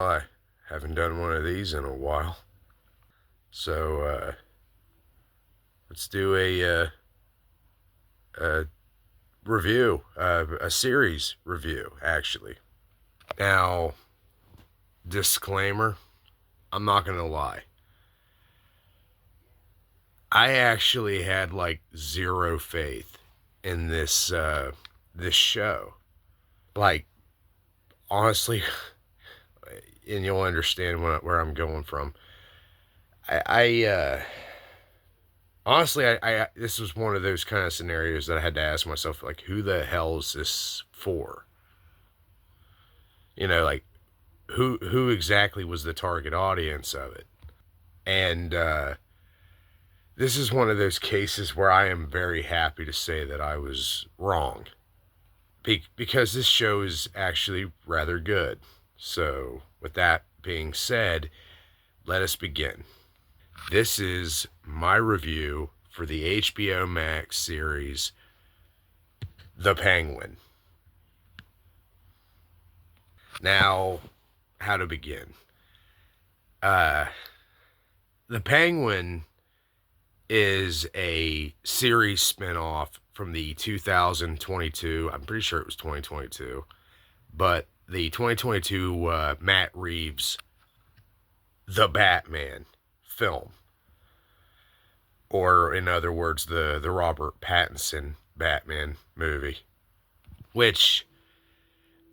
I haven't done one of these in a while. So let's do a review, a series review, actually. Now, disclaimer, I'm not going to lie. I actually had like zero faith in this show. Like, honestly, and you'll understand where I'm going from. I honestly, this was one of those kind of scenarios that I had to ask myself, like, who the hell is this for? Like who exactly was the target audience of it? And this is one of those cases where I am very happy to say that I was wrong, because this show is actually rather good. So, with that being said, let us begin. This is my review for the HBO Max series The Penguin. Now, how to begin? Uh, The Penguin is a series spinoff from the 2022, I'm pretty sure it was 2022, but the 2022 Matt Reeves The Batman film, or in other words, the Robert Pattinson Batman movie, which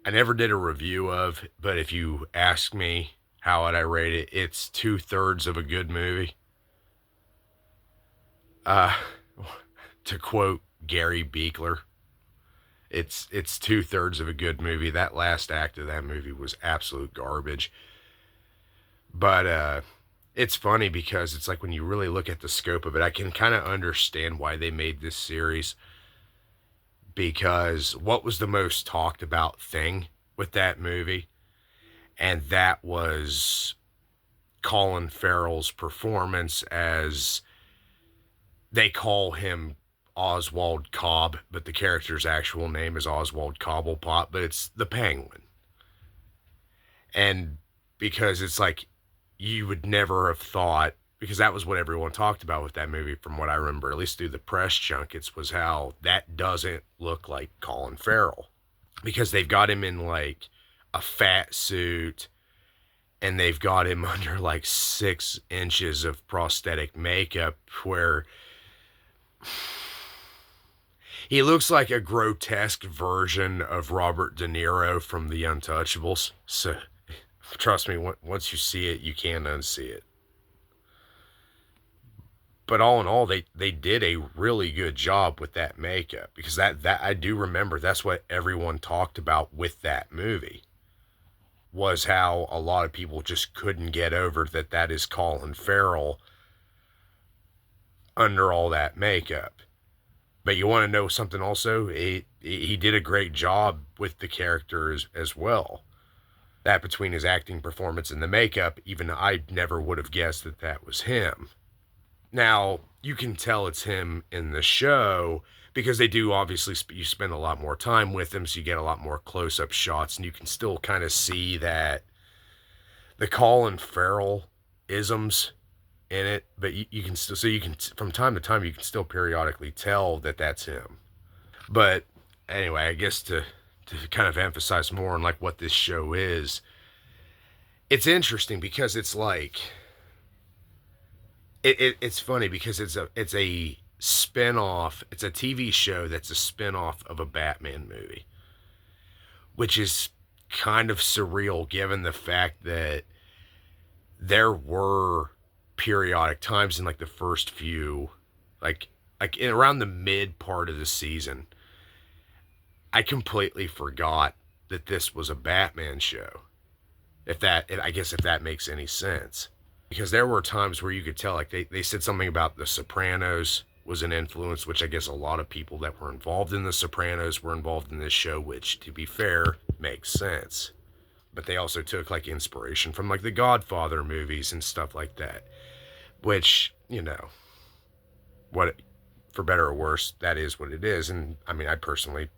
I never did a review of, but if you ask me how would I rate it, it's 2/3 of a good movie. Uh, to quote Gary Beekler, it's 2/3 of a good movie. That last act of that movie was absolute garbage. But it's funny because it's like when you really look at the scope of it, I can kind of understand why they made this series. Because what was the most talked about thing with that movie? And that was Colin Farrell's performance as, they call him Oswald Cobb, but the character's actual name is Oswald Cobblepot, but it's the Penguin. And because it's like, you would never have thought, because that was what everyone talked about with that movie, from what I remember, at least through the press junkets, was how that doesn't look like Colin Farrell. Because they've got him in like a fat suit, and they've got him under like 6 inches of prosthetic makeup, where he looks like a grotesque version of Robert De Niro from The Untouchables. So, trust me, once you see it, you can't unsee it. But all in all, they did a really good job with that makeup, because that I do remember that's what everyone talked about with that movie, was how a lot of people just couldn't get over that is Colin Farrell under all that makeup. But you want to know something also? He did a great job with the characters as well. That, between his acting performance and the makeup, even I never would have guessed that was him. Now, you can tell it's him in the show because they do, obviously, you spend a lot more time with him, so you get a lot more close-up shots, and you can still kind of see that the Colin Farrell isms in it, but you can still, so you can, from time to time, you can still periodically tell that that's him. But anyway, I guess to kind of emphasize more on like what this show is, it's interesting because it's like, it's funny because it's a spin-off, it's a TV show that's a spin-off of a Batman movie, which is kind of surreal given the fact that there were periodic times in like the first few, like in around the mid part of the season, I completely forgot that this was a Batman show. I guess if that makes any sense. Because there were times where you could tell, like they said something about The Sopranos was an influence, which I guess a lot of people that were involved in The Sopranos were involved in this show, which, to be fair, makes sense. But they also took like inspiration from like the Godfather movies and stuff like that, which, what, for better or worse, that is what it is. And I mean, I personally,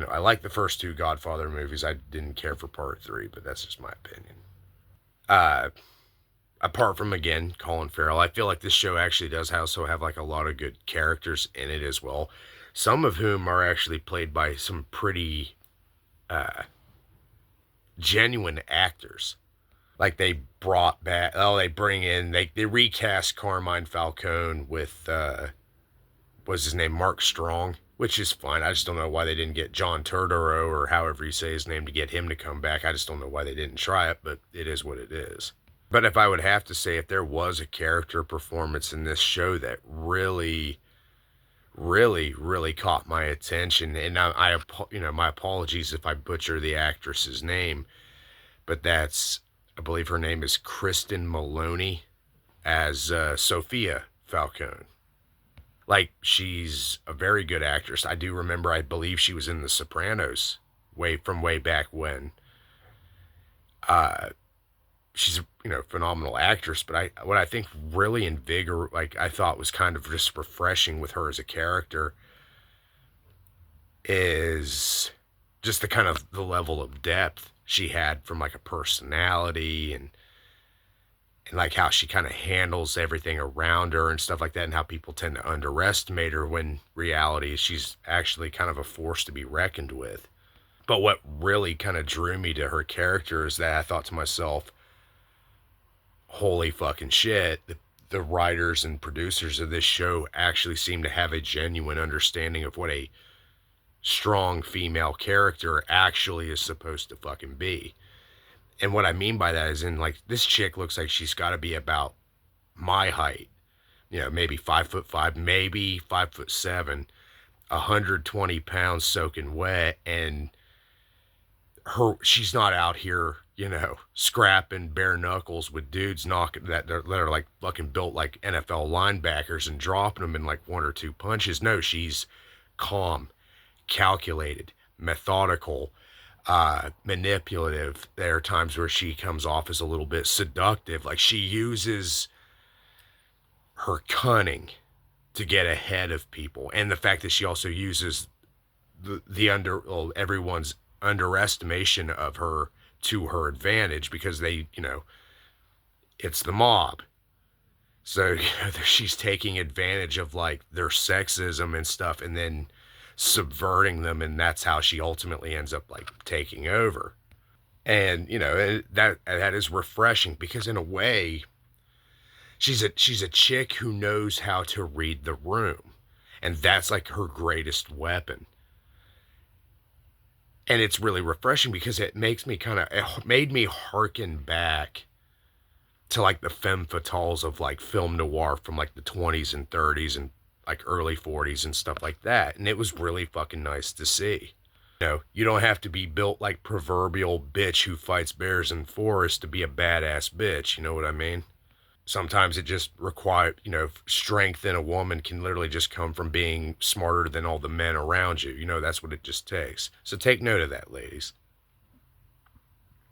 I like the first two Godfather movies. I didn't care for part three, but that's just my opinion. Uh, Apart from, again, Colin Farrell, I feel like this show actually does also have like a lot of good characters in it as well. Some of whom are actually played by some pretty uh, genuine actors. Like they brought back, they bring in, they recast Carmine Falcone with, what's his name, Mark Strong, which is fine. I just don't know why they didn't get John Turturro or however you say his name to get him to come back. I just don't know why they didn't try it, but it is what it is. But if I would have to say, if there was a character performance in this show that really, really, really caught my attention, and my apologies if I butcher the actress's name, but I believe her name is Kristen Maloney as Sophia Falcone. Like, she's a very good actress. I do remember, I believe she was in The Sopranos way back when. Uh, she's a phenomenal actress, but what I think really I thought was kind of just refreshing with her as a character is just the kind of the level of depth she had from like a personality and like how she kind of handles everything around her and stuff like that, and how people tend to underestimate her when reality she's actually kind of a force to be reckoned with. But what really kind of drew me to her character is that I thought to myself, holy fucking shit, the writers and producers of this show actually seem to have a genuine understanding of what a strong female character actually is supposed to fucking be. And what I mean by that is, in like, this chick looks like she's got to be about my height, maybe 5'5", maybe 5'7", 120 pounds soaking wet, and she's not out here, scrapping bare knuckles with dudes knocking that are like fucking built like NFL linebackers and dropping them in like one or two punches. No, she's calm, calculated, methodical, manipulative. There are times where she comes off as a little bit seductive. Like, she uses her cunning to get ahead of people, and the fact that she also uses everyone's underestimation of her to her advantage, because it's the mob. So she's taking advantage of like their sexism and stuff, and then subverting them, and that's how she ultimately ends up like taking over. And that is refreshing, because in a way she's a chick who knows how to read the room, and that's like her greatest weapon. And it's really refreshing because it made me hearken back to like the femme fatales of like film noir from like the 20s and 30s and like early 40s and stuff like that. And it was really fucking nice to see. You don't have to be built like proverbial bitch who fights bears in forest to be a badass bitch. You know what I mean? Sometimes it just requires, strength in a woman can literally just come from being smarter than all the men around you. That's what it just takes. So take note of that, ladies.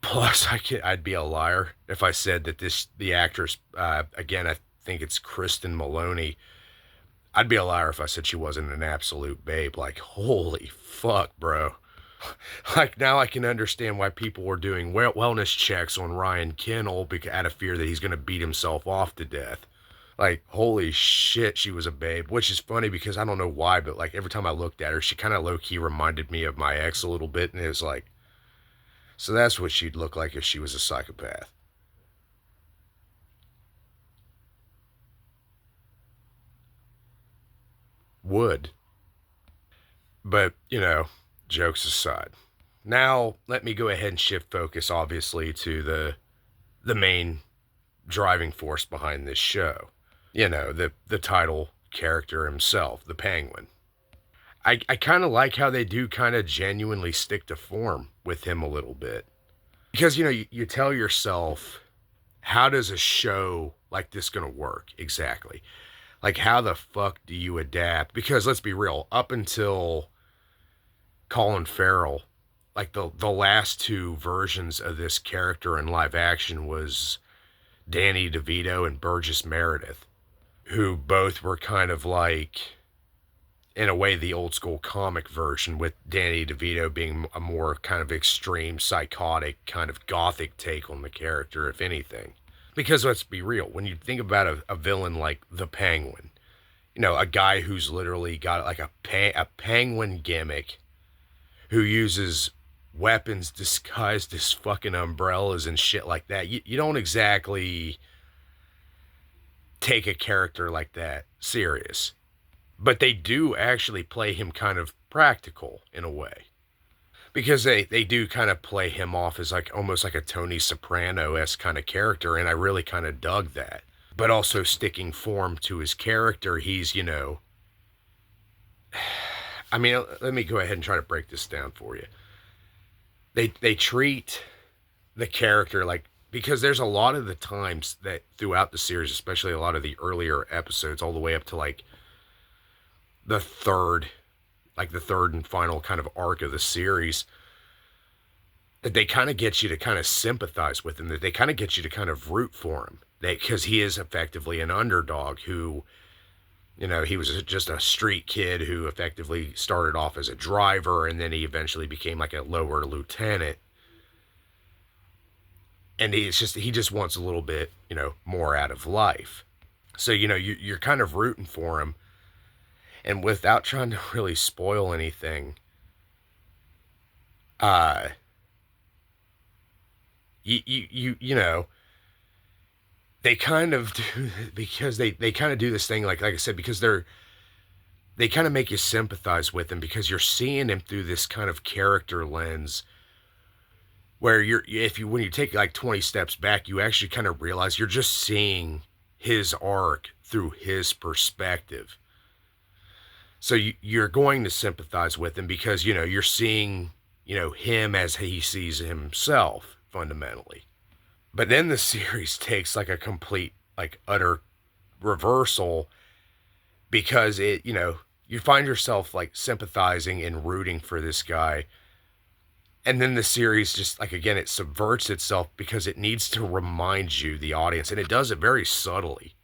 Plus, I'd be a liar if I said that the actress, again, I think it's Kristen Maloney. I'd be a liar if I said she wasn't an absolute babe. Like, holy fuck, bro. Like, now I can understand why people were doing wellness checks on Ryan Kinnell out of fear that he's going to beat himself off to death. Like, holy shit, she was a babe. Which is funny because I don't know why, but like every time I looked at her, she kind of low-key reminded me of my ex a little bit. And it was like, so that's what she'd look like if she was a psychopath. Would. But, jokes aside. Now, let me go ahead and shift focus, obviously, to the main driving force behind this show. The title character himself, the Penguin. I kind of like how they do kind of genuinely stick to form with him a little bit. Because, you tell yourself, how does a show like this going to work exactly? Like, how the fuck do you adapt? Because let's be real, up until Colin Farrell, like the last two versions of this character in live action was Danny DeVito and Burgess Meredith, who both were kind of like in a way, the old school comic version, with Danny DeVito being a more kind of extreme, psychotic, kind of gothic take on the character, if anything. Because let's be real, when you think about a villain like the Penguin, you know, a guy who's literally got like a penguin gimmick, who uses weapons disguised as fucking umbrellas and shit like that, you don't exactly take a character like that serious. But they do actually play him kind of practical in a way. Because they do kind of play him off as like almost like a Tony Soprano-esque kind of character, and I really kind of dug that. But also sticking form to his character, he's, you know, I mean, let me go ahead and try to break this down for you. They treat the character like, because there's a lot of the times that throughout the series, especially a lot of the earlier episodes, all the way up to like the third and final kind of arc of the series, that they kind of get you to kind of sympathize with him, that they kind of get you to kind of root for him, because he is effectively an underdog who, you know, he was just a street kid who effectively started off as a driver, and then he eventually became like a lower lieutenant. And he just wants a little bit, you know, more out of life. So, you know, you're kind of rooting for him. And without trying to really spoil anything, you know, they kind of do, because they kind of do this thing, like I said, because they kind of make you sympathize with him, because you're seeing him through this kind of character lens where when you take like 20 steps back, you actually kind of realize you're just seeing his arc through his perspective. So you're going to sympathize with him because, you know, you're seeing, you know, him as he sees himself fundamentally. But then the series takes like a complete, like utter reversal, because it, you know, you find yourself like sympathizing and rooting for this guy. And then the series just, like, again, it subverts itself because it needs to remind you, the audience, and it does it very subtly,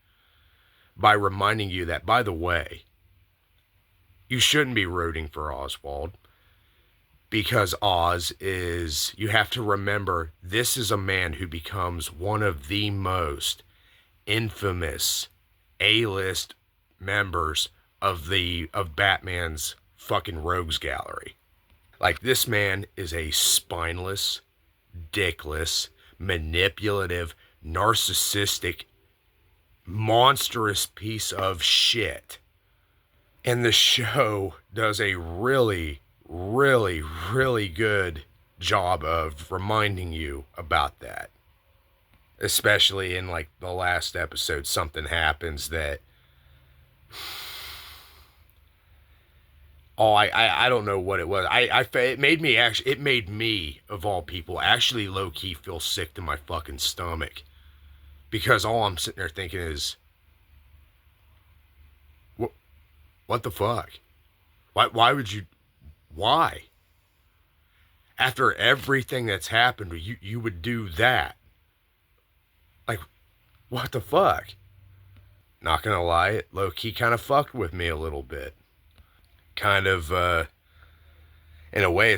by reminding you that, by the way, you shouldn't be rooting for Oswald, because Oz is, you have to remember, this is a man who becomes one of the most infamous A-list members of Batman's fucking rogues gallery. Like, this man is a spineless, dickless, manipulative, narcissistic, monstrous piece of shit. And the show does a really, really, really good job of reminding you about that. Especially in, like, the last episode, something happens that... Oh, I don't know what it was. It made me, of all people, actually low-key feel sick to my fucking stomach. Because all I'm sitting there thinking is, what the fuck? Why would you, why? After everything that's happened, you would do that. Like, what the fuck? Not gonna lie, it low-key kind of fucked with me a little bit. Kind of, in a way,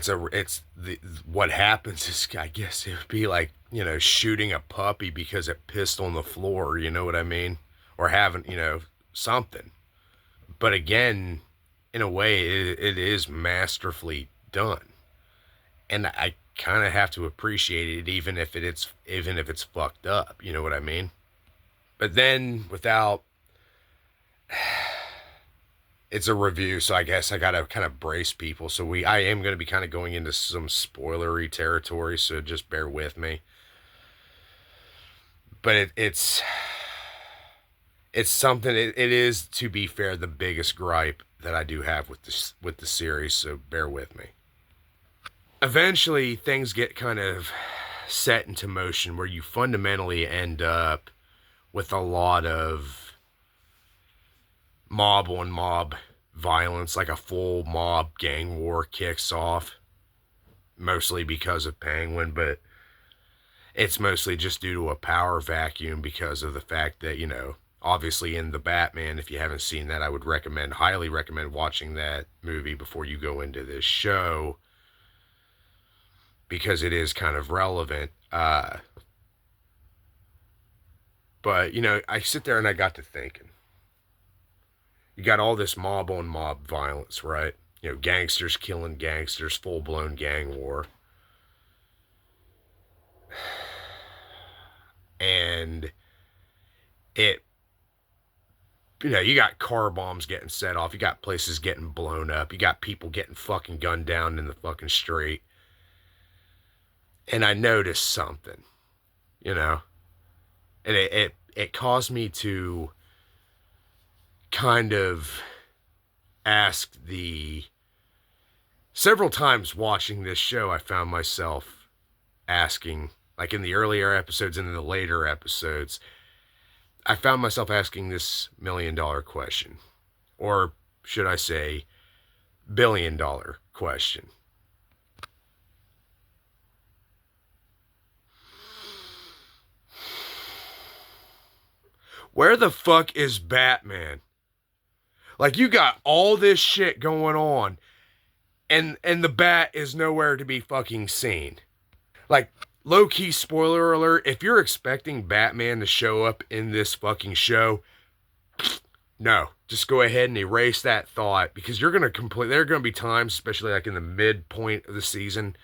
what happens is, I guess it would be like, you know, shooting a puppy because it pissed on the floor, you know what I mean? Or having, you know, something. But again, in a way, it is masterfully done. And I kind of have to appreciate it, even if it's fucked up, you know what I mean? But then, it's a review, so I guess I gotta kind of brace people. So I am going to be kind of going into some spoilery territory, so just bear with me. But it's something. It is, to be fair, the biggest gripe that I do have with the series. So bear with me. Eventually, things get kind of set into motion where you fundamentally end up with a lot of mob on mob violence, like a full mob gang war kicks off, mostly because of Penguin, but it's mostly just due to a power vacuum because of the fact that, you know, Obviously, in The Batman, if you haven't seen that, I would highly recommend watching that movie before you go into this show, because it is kind of relevant. But, I sit there and I got to thinking. You got all this mob on mob violence, right? Gangsters killing gangsters, full blown gang war. And it, you got car bombs getting set off. You got places getting blown up. You got people getting fucking gunned down in the fucking street. And I noticed something, and it caused me to kind of ask several times watching this show, I found myself asking, like in the earlier episodes and in the later episodes, I found myself asking this $1,000,000 question, or should I say $1,000,000,000 question. Where the fuck is Batman? Like, you got all this shit going on, and the Bat is nowhere to be fucking seen. Like, low-key spoiler alert, if you're expecting Batman to show up in this fucking show, no. Just go ahead and erase that thought, because there are going to be times, especially like in the midpoint of the season,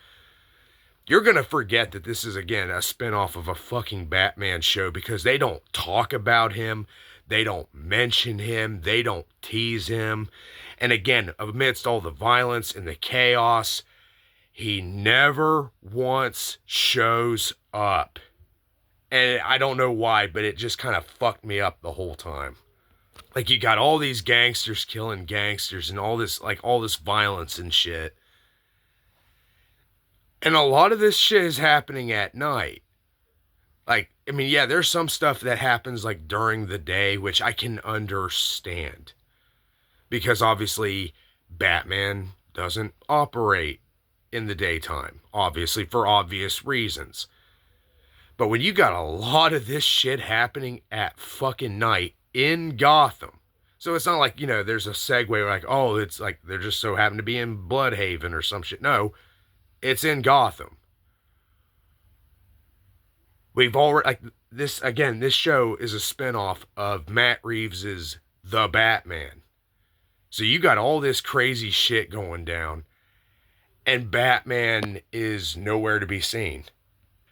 you're going to forget that this is, again, a spinoff of a fucking Batman show, because they don't talk about him. They don't mention him. They don't tease him. And again, amidst all the violence and the chaos, he never once shows up. And I don't know why, but it just kind of fucked me up the whole time. Like, you got all these gangsters killing gangsters and all this violence and shit. And a lot of this shit is happening at night. Like, I mean, yeah, there's some stuff that happens like during the day, which I can understand. Because obviously, Batman doesn't operate in the daytime. Obviously, for obvious reasons. But when you got a lot of this shit happening at fucking night in Gotham. So it's not like, there's a segue like, oh, it's like they're just so happen to be in Bloodhaven or some shit. No. It's in Gotham. We've already, like, this show is a spinoff of Matt Reeves's The Batman. So you got all this crazy shit going down, and Batman is nowhere to be seen.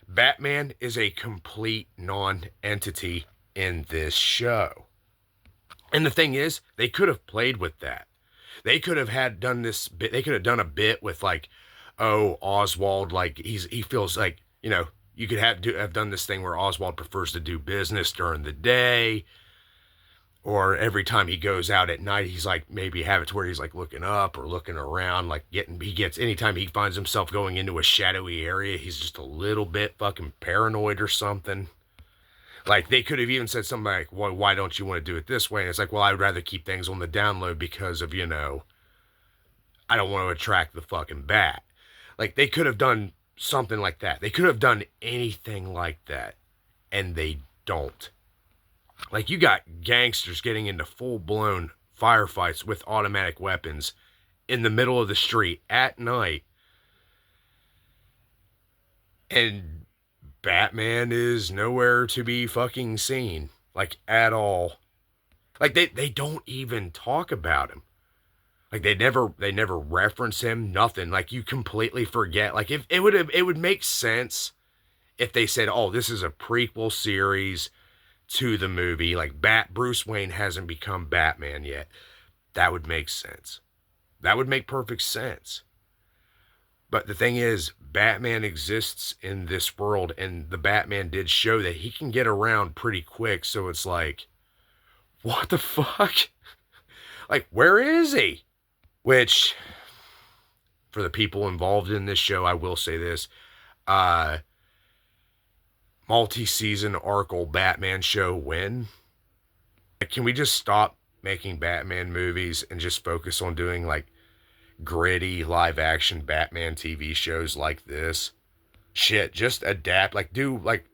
Batman is a complete non-entity in this show. And the thing is, they could have played with that. They could have done a bit with, like, oh, Oswald, like, he feels like, you could have done this thing where Oswald prefers to do business during the day, or every time he goes out at night, he's like, maybe have it to where he's like looking up or looking around, like anytime he finds himself going into a shadowy area, he's just a little bit fucking paranoid or something. Like, they could have even said something like, well, why don't you want to do it this way? And it's like, well, I would rather keep things on the down low because of, I don't want to attract the fucking Bat. Like, they could have done something like that. They could have done anything like that, and they don't. Like, you got gangsters getting into full-blown firefights with automatic weapons in the middle of the street at night, and Batman is nowhere to be fucking seen, like, at all. Like, they don't even talk about him. Like, they never reference him, nothing. Like, you completely forget. Like, if it would make sense if they said, oh, this is a prequel series to the movie. Like, Bruce Wayne hasn't become Batman yet. That would make sense. That would make perfect sense. But the thing is, Batman exists in this world, and the Batman did show that he can get around pretty quick, so it's like, what the fuck? Like, where is he? Which, for the people involved in this show, I will say this. Multi-season Arkle Batman show win. Can we just stop making Batman movies and just focus on doing, like, gritty live-action Batman TV shows like this? Shit, just adapt. Like, do, like,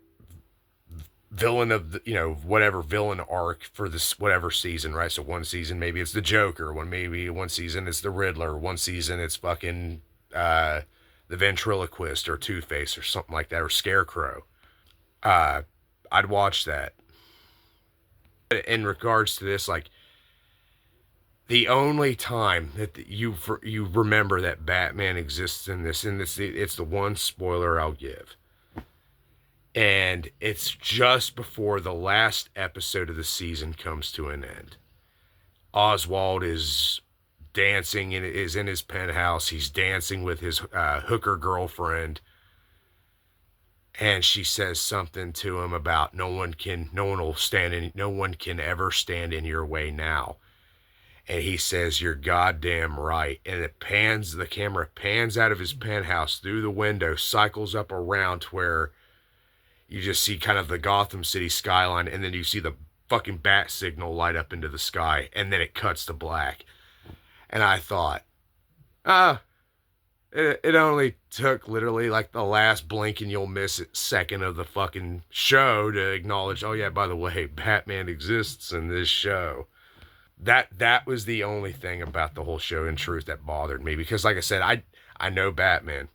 villain of the, whatever villain arc for this whatever season, right? So one season maybe it's the Joker, maybe one season it's the Riddler, one season it's fucking the ventriloquist or Two-Face or something like that, or Scarecrow. uh I'd watch that. In regards to this, like, the only time that you remember that Batman exists in this, it's the one spoiler I'll give, and it's just before the last episode of the season comes to an end. Oswald is dancing and is in his penthouse. He's dancing with his hooker girlfriend, and she says something to him about no one can ever stand in your way now. And he says, "You're goddamn right." And the camera pans out of his penthouse through the window, cycles up around to where you just see kind of the Gotham City skyline, and then you see the fucking bat signal light up into the sky, and then it cuts to black. And I thought, it only took literally like the last blink and you'll miss it second of the fucking show to acknowledge, oh yeah, by the way, Batman exists in this show. That was the only thing about the whole show, in truth, that bothered me, because like I said, I know Batman.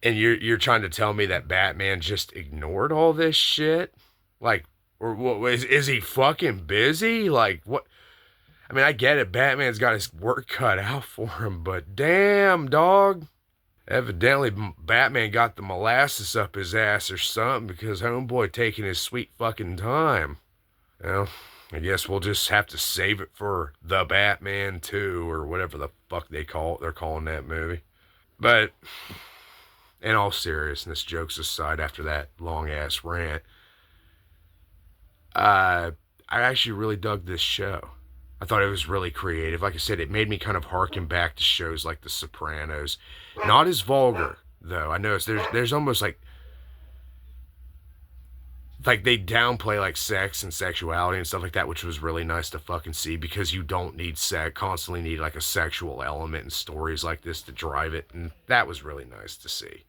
And you're trying to tell me that Batman just ignored all this shit? Like, or what, is he fucking busy? Like, what? I mean, I get it. Batman's got his work cut out for him, but damn, dog. Evidently, Batman got the molasses up his ass or something, because homeboy taking his sweet fucking time. Well, I guess we'll just have to save it for The Batman 2, or whatever the fuck they're calling that movie. But in all seriousness, jokes aside, after that long-ass rant, I actually really dug this show. I thought it was really creative. Like I said, it made me kind of harken back to shows like The Sopranos. Not as vulgar, though. I noticed there's almost like they downplay like sex and sexuality and stuff like that, which was really nice to fucking see, because you don't constantly need like a sexual element in stories like this to drive it, and that was really nice to see.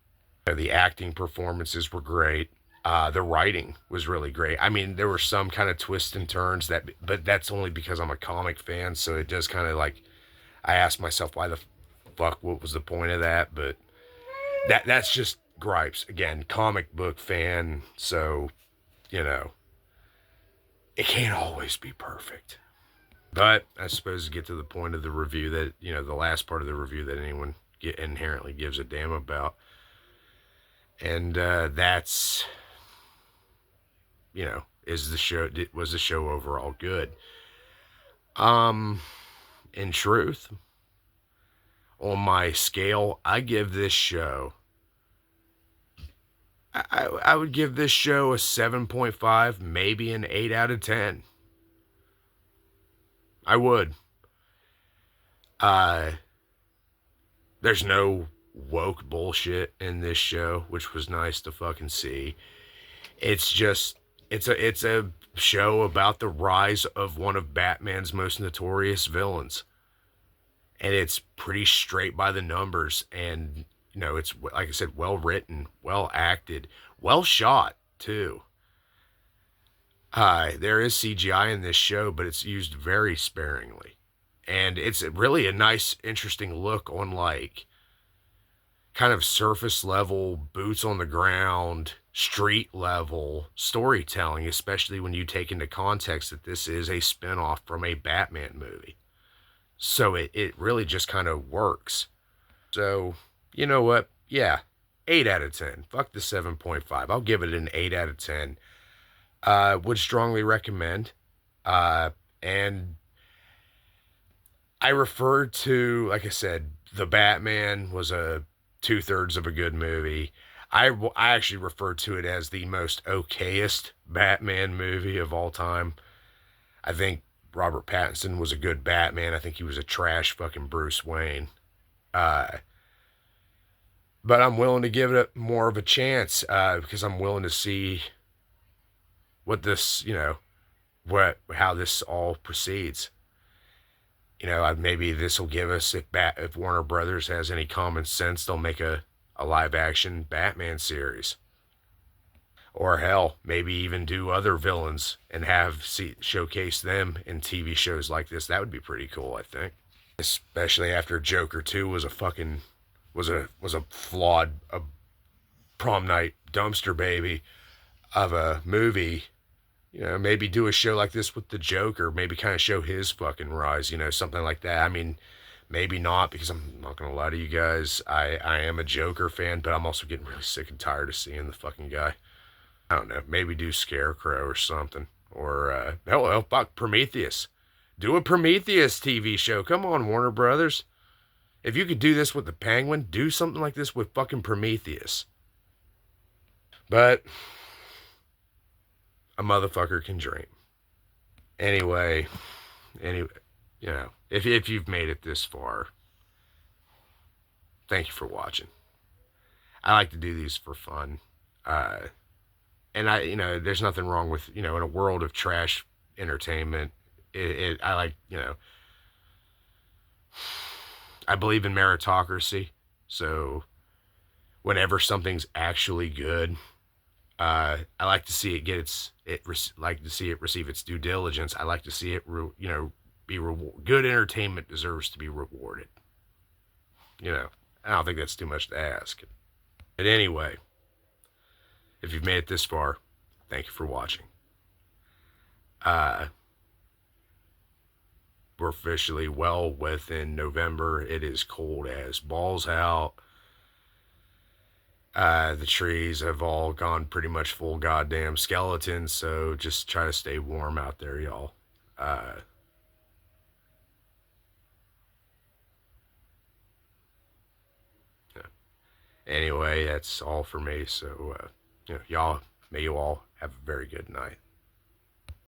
The acting performances were great. The writing was really great. I mean, there were some kind of twists and turns but that's only because I'm a comic fan, so it does kind of like, I ask myself, why the fuck, what was the point of that? But that's just gripes. Again, comic book fan, so, it can't always be perfect. But I suppose to get to the point of the review that, the last part of the review that anyone inherently gives a damn about. And that's, was the show overall good? In truth, on my scale, I give this show, I would give this show a 7.5, maybe an 8 out of 10. I would. There's no woke bullshit in this show, which was nice to fucking see. It's just, it's a show about the rise of one of Batman's most notorious villains. And it's pretty straight by the numbers, and it's, like I said, well written, well acted, well shot too. There is CGI in this show, but it's used very sparingly. And it's really a nice, interesting look on like kind of surface level, boots on the ground, street level storytelling, especially when you take into context that this is a spinoff from a Batman movie. So it really just kind of works. So, you know what? Yeah, 8 out of 10. Fuck the 7.5. I'll give it an 8 out of 10. Would strongly recommend. And I referred to, like I said, The Batman was a 2/3 of a good movie. I actually referred to it as the most okayest Batman movie of all time. I think Robert Pattinson was a good Batman. I think he was a trash fucking Bruce Wayne. But I'm willing to give it more of a chance, because I'm willing to see what this, how this all proceeds. Maybe this will give us, if Warner Brothers has any common sense, they'll make a live action Batman series. Or hell, maybe even do other villains and showcase them in TV shows like this. That would be pretty cool, I think. Especially after Joker 2 was a fucking was a flawed a prom night dumpster baby of a movie. You know, maybe do a show like this with the Joker, maybe kind of show his fucking rise, you know, something like that. I mean, maybe not, because I'm not gonna lie to you guys. I am a Joker fan, but I'm also getting really sick and tired of seeing the fucking guy. I don't know, maybe do Scarecrow or something. Or, hell, fuck, Prometheus. Do a Prometheus TV show. Come on, Warner Brothers. If you could do this with the Penguin, do something like this with fucking Prometheus. But a motherfucker can dream. Anyway, you know, if you've made it this far, thank you for watching. I like to do these for fun. And you know, there's nothing wrong with, you know, in a world of trash entertainment, I like, you know, I believe in meritocracy. So whenever something's actually good, I like to see it like to see it receive its due diligence. I like to see it, you know, be good entertainment deserves to be rewarded. You know, I don't think that's too much to ask. But anyway, if you've made it this far, thank you for watching. We're officially well within November. It is cold as balls out. The trees have all gone pretty much full goddamn skeleton, so just try to stay warm out there, y'all. Yeah. Anyway, that's all for me. So, you know, may you all have a very good night.